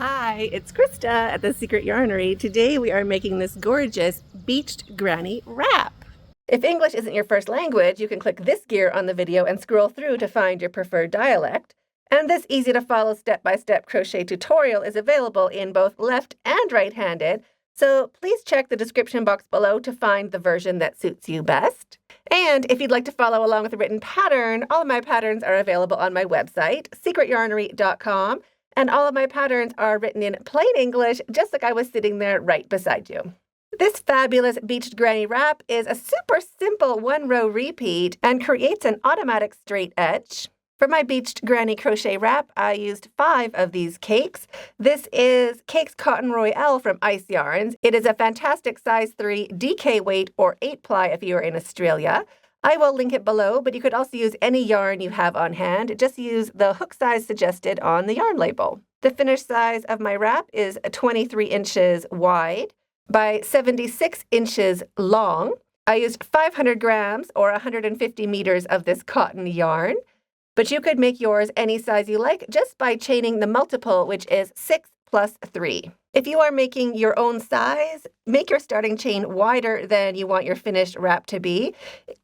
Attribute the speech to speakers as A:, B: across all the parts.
A: Hi, it's Krista at the Secret Yarnery. Today we are making this gorgeous beached granny wrap. If English isn't your first language, you can click this gear on the video and scroll through to find your preferred dialect. And this easy-to-follow step-by-step crochet tutorial is available in both left and right-handed, so please check the description box below to find the version that suits you best. And if you'd like to follow along with a written pattern, all of my patterns are available on my website, secretyarnery.com. And all of my patterns are written in plain English, just like I was sitting there right beside you. This fabulous beached granny wrap is a super simple one-row repeat and creates an automatic straight edge. For my beached granny crochet wrap, I used 5 of these cakes. This is Cakes Cotton Royale from Ice Yarns. It is a fantastic size 3 DK weight or 8-ply if you are in Australia. I will link it below, but you could also use any yarn you have on hand. Just use the hook size suggested on the yarn label. The finished size of my wrap is 23 inches wide by 76 inches long. I used 500 grams or 150 meters of this cotton yarn, but you could make yours any size you like just by chaining the multiple, which is 6 plus 3. If you are making your own size, make your starting chain wider than you want your finished wrap to be.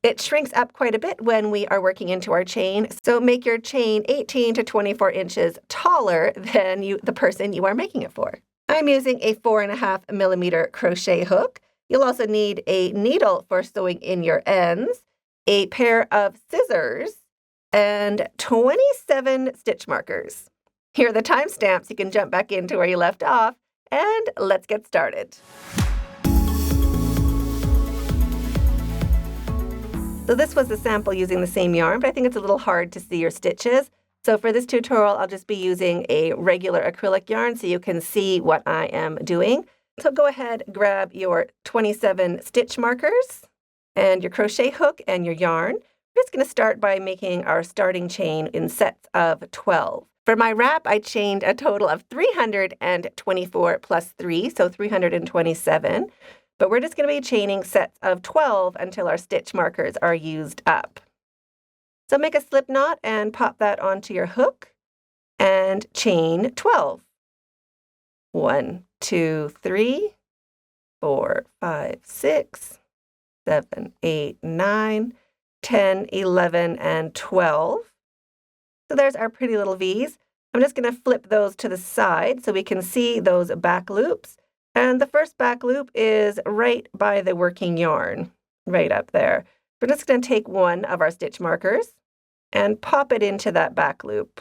A: It shrinks up quite a bit when we are working into our chain, so make your chain 18 to 24 inches taller than the person you are making it for. I'm using a 4.5 millimeter crochet hook. You'll also need a needle for sewing in your ends, a pair of scissors, and 27 stitch markers. Here are the timestamps. You can jump back into where you left off, and let's get started. So this was a sample using the same yarn, but I think it's a little hard to see your stitches. So for this tutorial, I'll just be using a regular acrylic yarn so you can see what I am doing. So go ahead, grab your 27 stitch markers and your crochet hook and your yarn. We're just going to start by making our starting chain in sets of 12. For my wrap, I chained a total of 324 plus 3, so 327. But we're just going to be chaining sets of 12 until our stitch markers are used up. So make a slip knot and pop that onto your hook and chain 12. 1, 2, 3, 4, 5, 6, 7, 8, 9, 10, 11, and 12. So there's our pretty little V's. I'm just going to flip those to the side so we can see those back loops. And the first back loop is right by the working yarn, right up there. We're just going to take one of our stitch markers and pop it into that back loop.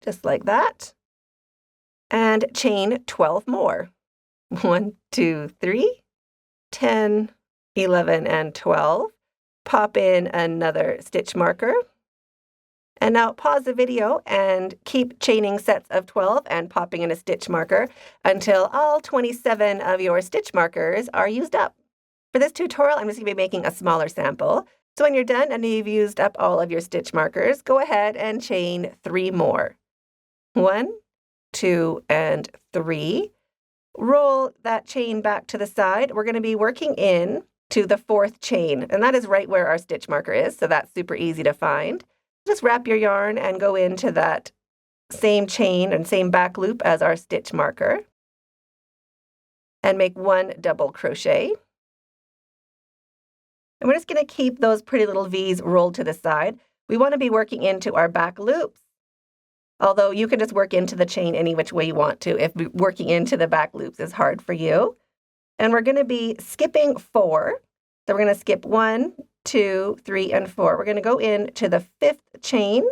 A: Just like that. And chain 12 more. 1, 2, 3, 10, 11, and 12. Pop in another stitch marker. And now pause the video and keep chaining sets of 12 and popping in a stitch marker until all 27 of your stitch markers are used up. For this tutorial, I'm just going to be making a smaller sample. So when you're done and you've used up all of your stitch markers, go ahead and chain 3 more. 1, 2, and 3. Roll that chain back to the side. We're going to be working in to the 4th chain, and that is right where our stitch marker is, so that's super easy to find. Just wrap your yarn and go into that same chain and same back loop as our stitch marker and make 1 double crochet. And we're just going to keep those pretty little V's rolled to the side. We want to be working into our back loops, although you can just work into the chain any which way you want to if working into the back loops is hard for you. And we're going to be skipping 4. So we're going to skip 1, 2, 3, and 4. We're going to go into the 5th chain.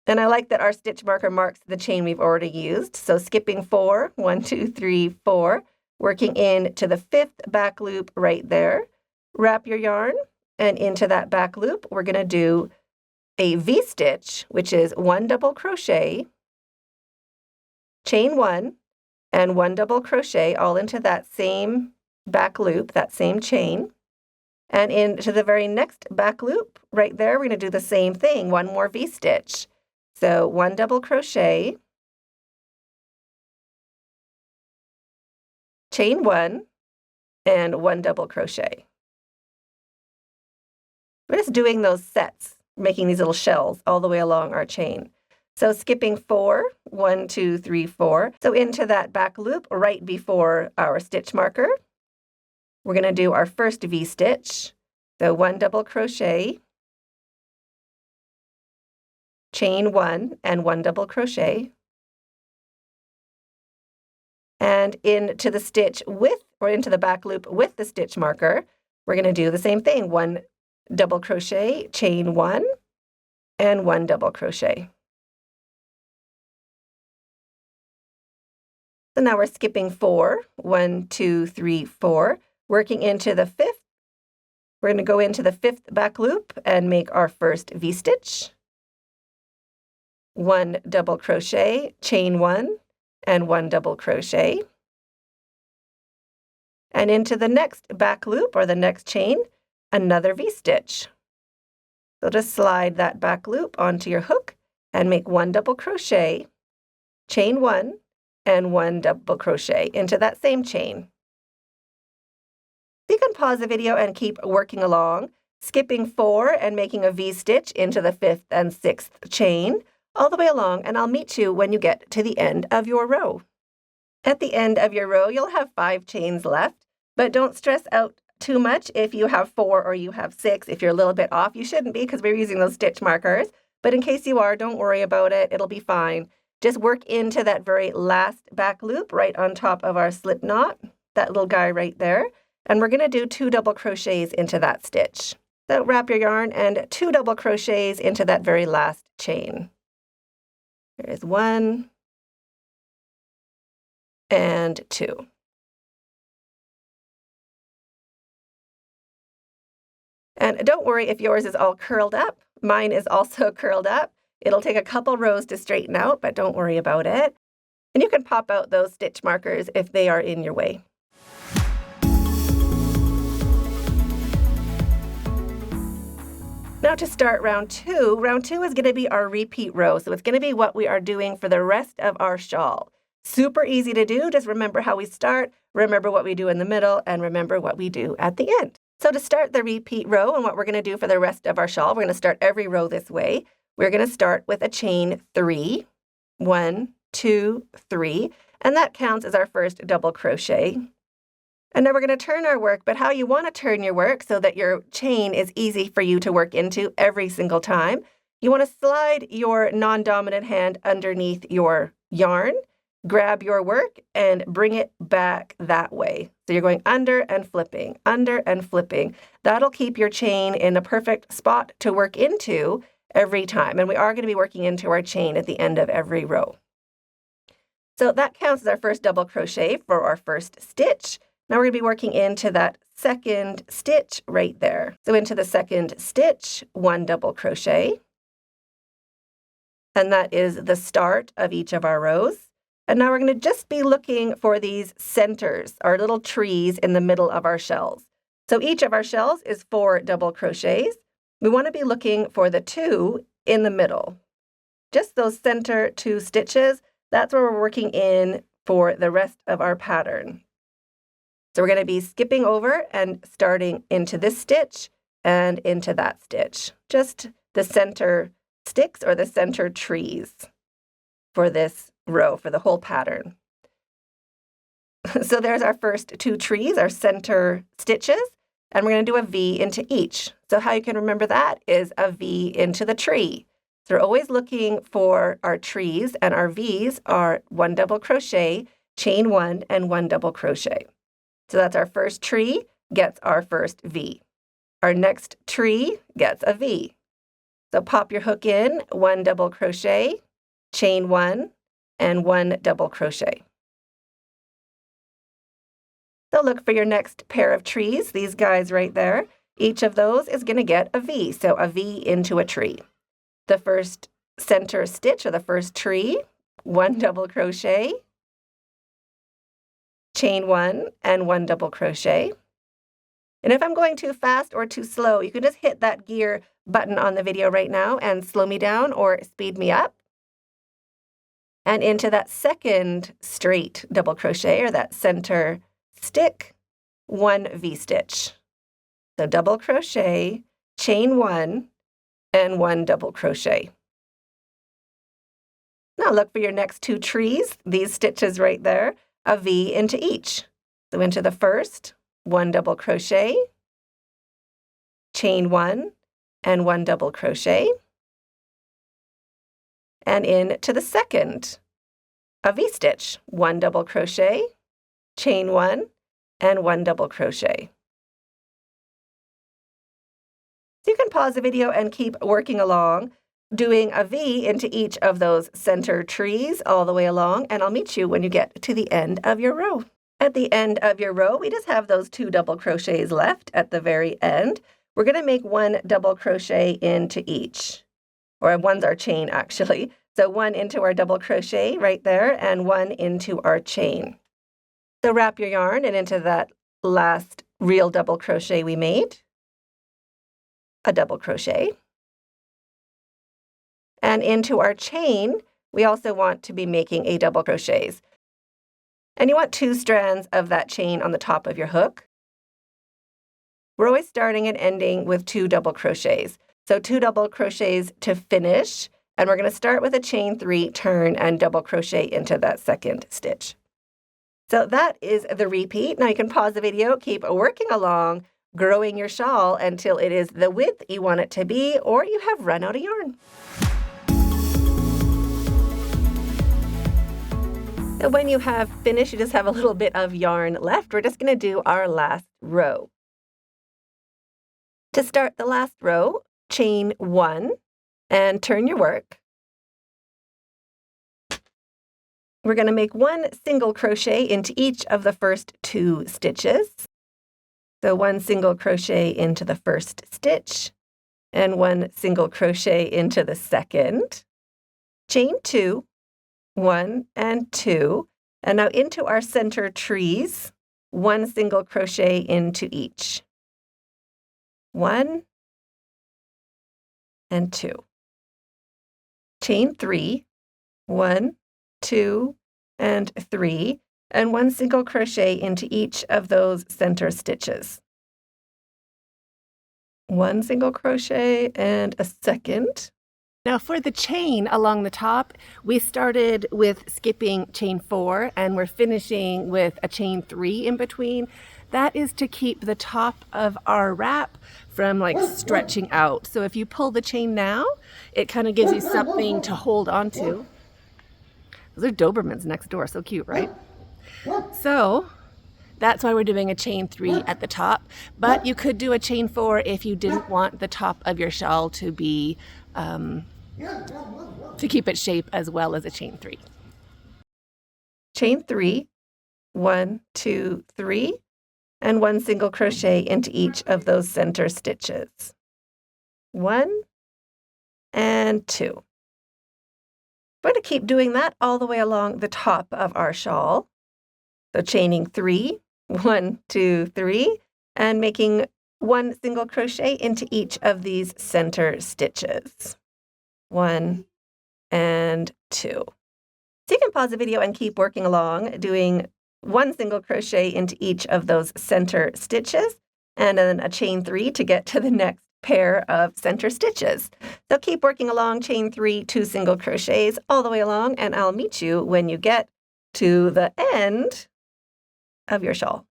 A: And I like that our stitch marker marks the chain we've already used. So skipping 4, 1, 2, 3, 4, working into the 5th back loop right there. Wrap your yarn, and into that back loop, we're going to do a V-stitch, which is 1 double crochet, chain 1, and 1 double crochet all into that same back loop, that same chain. And into the very next back loop, right there, we're going to do the same thing, 1 more V-stitch. So 1 double crochet, chain 1, and 1 double crochet. We're just doing those sets, making these little shells all the way along our chain. So skipping 4, 1, 2, 3, 4. So into that back loop right before our stitch marker, we're going to do our first V-stitch. So 1 double crochet, chain 1 and 1 double crochet, and into the stitch with, or into the back loop with the stitch marker, we're going to do the same thing. 1 double crochet, chain 1, and 1 double crochet. So now we're skipping 4, 1, 2, 3, 4, working into the 5th. We're going to go into the 5th back loop and make our first V-stitch. 1 double crochet, chain 1, and 1 double crochet. And into the next back loop, or the next chain, another V-stitch. So just slide that back loop onto your hook and make 1 double crochet, chain 1, and 1 double crochet into that same chain. You can pause the video and keep working along, skipping 4 and making a V-stitch into the 5th and 6th chain, all the way along, and I'll meet you when you get to the end of your row. At the end of your row, you'll have 5 chains left, but don't stress out too much if you have 4 or you have 6. If you're a little bit off, you shouldn't be because we're using those stitch markers, but in case you are, don't worry about it. It'll be fine. Just work into that very last back loop right on top of our slip knot, that little guy right there, and we're going to do 2 double crochets into that stitch. So wrap your yarn and 2 double crochets into that very last chain. There's 1 and 2. And don't worry if yours is all curled up. Mine is also curled up. It'll take a couple rows to straighten out, but don't worry about it. And you can pop out those stitch markers if they are in your way. Now to start round 2. Round 2 is going to be our repeat row, so it's going to be what we are doing for the rest of our shawl. Super easy to do. Just remember how we start, remember what we do in the middle, and remember what we do at the end. So to start the repeat row and what we're going to do for the rest of our shawl, we're going to start every row this way. We're going to start with a chain 3, 1, 2, 3, and that counts as our first double crochet. And now we're going to turn our work, but how you want to turn your work so that your chain is easy for you to work into every single time, you want to slide your non-dominant hand underneath your yarn, grab your work, and bring it back that way. So you're going under and flipping, under and flipping. That'll keep your chain in a perfect spot to work into every time. And we are going to be working into our chain at the end of every row. So that counts as our first double crochet for our first stitch. Now we're going to be working into that second stitch right there. So into the second stitch, 1 double crochet. And that is the start of each of our rows. And now we're going to just be looking for these centers, our little trees in the middle of our shells. So each of our shells is 4 double crochets. We want to be looking for the 2 in the middle. Just those center 2 stitches, that's where we're working in for the rest of our pattern. So we're going to be skipping over and starting into this stitch and into that stitch. Just the center sticks or the center trees for this row, for the whole pattern. So there's our first 2 trees, our center stitches, and we're going to do a V into each. So how you can remember that is a V into the tree. So we're always looking for our trees, and our V's are 1 double crochet, chain 1, and 1 double crochet. So that's our first tree gets our first V. Our next tree gets a V. So pop your hook in, 1 double crochet, chain 1, and 1 double crochet. So look for your next pair of trees, these guys right there. Each of those is going to get a V, so a V into a tree. The first center stitch or the first tree, 1 double crochet, chain 1, and 1 double crochet. And if I'm going too fast or too slow, you can just hit that gear button on the video right now and slow me down or speed me up. And into that second straight double crochet or that center stick, 1 V-stitch. So double crochet, chain 1, and 1 double crochet. Now look for your next 2 trees, these stitches right there, a V into each. So into the first, 1 double crochet, chain 1, and 1 double crochet, and into the second, a V-stitch, 1 double crochet, chain 1, and 1 double crochet. So you can pause the video and keep working along, doing a V into each of those center trees all the way along, and I'll meet you when you get to the end of your row. At the end of your row, we just have those 2 double crochets left at the very end. We're going to make 1 double crochet into each, or one's our chain actually. So 1 into our double crochet right there and 1 into our chain. So wrap your yarn and into that last real double crochet we made, a double crochet. And into our chain, we also want to be making a double crochets. And you want 2 strands of that chain on the top of your hook. We're always starting and ending with 2 double crochets. So 2 double crochets to finish, and we're going to start with a chain 3, turn, and double crochet into that second stitch. So that is the repeat. Now you can pause the video, keep working along, growing your shawl until it is the width you want it to be, or you have run out of yarn. So when you have finished, you just have a little bit of yarn left. We're just going to do our last row. To start the last row, chain 1 and turn your work. We're going to make 1 single crochet into each of the first 2 stitches. So 1 single crochet into the first stitch and 1 single crochet into the second. Chain 2, 1 and 2, and now into our center trees, 1 single crochet into each. 1 and 2. Chain 3, 1, 2, and 3, and 1 single crochet into each of those center stitches. 1 single crochet and a second. Now for the chain along the top, we started with skipping chain 4 and we're finishing with a chain 3 in between. That is to keep the top of our wrap from like stretching out. So if you pull the chain now, it kind of gives you something to hold on to. Those are Dobermans next door, so cute, right? So that's why we're doing a chain 3 at the top, but you could do a chain 4 if you didn't want the top of your shawl to be to keep its shape as well as a chain 3. Chain 3, 1, 2, 3, and 1 single crochet into each of those center stitches. 1 and 2. We're going to keep doing that all the way along the top of our shawl. So chaining 3, 1, 2, 3, and making 1 single crochet into each of these center stitches. 1 and 2. So you can pause the video and keep working along, doing 1 single crochet into each of those center stitches, and then a chain 3 to get to the next pair of center stitches. So keep working along, chain 3, 2 single crochets all the way along, and I'll meet you when you get to the end of your shawl.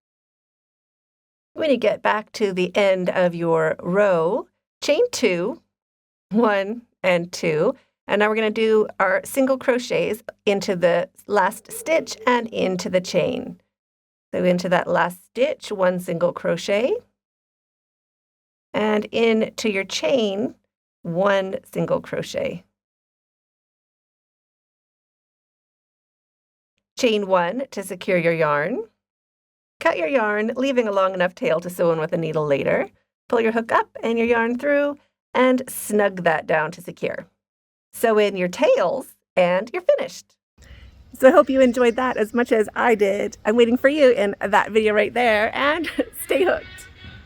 A: When you get back to the end of your row, chain 2, 1 and 2, and now we're going to do our single crochets into the last stitch and into the chain. So into that last stitch, 1 single crochet, and into your chain, 1 single crochet. Chain 1 to secure your yarn. Cut your yarn, leaving a long enough tail to sew in with a needle later. Pull your hook up and your yarn through, and snug that down to secure. Sew in your tails, and you're finished. So I hope you enjoyed that as much as I did. I'm waiting for you in that video right there, and stay hooked.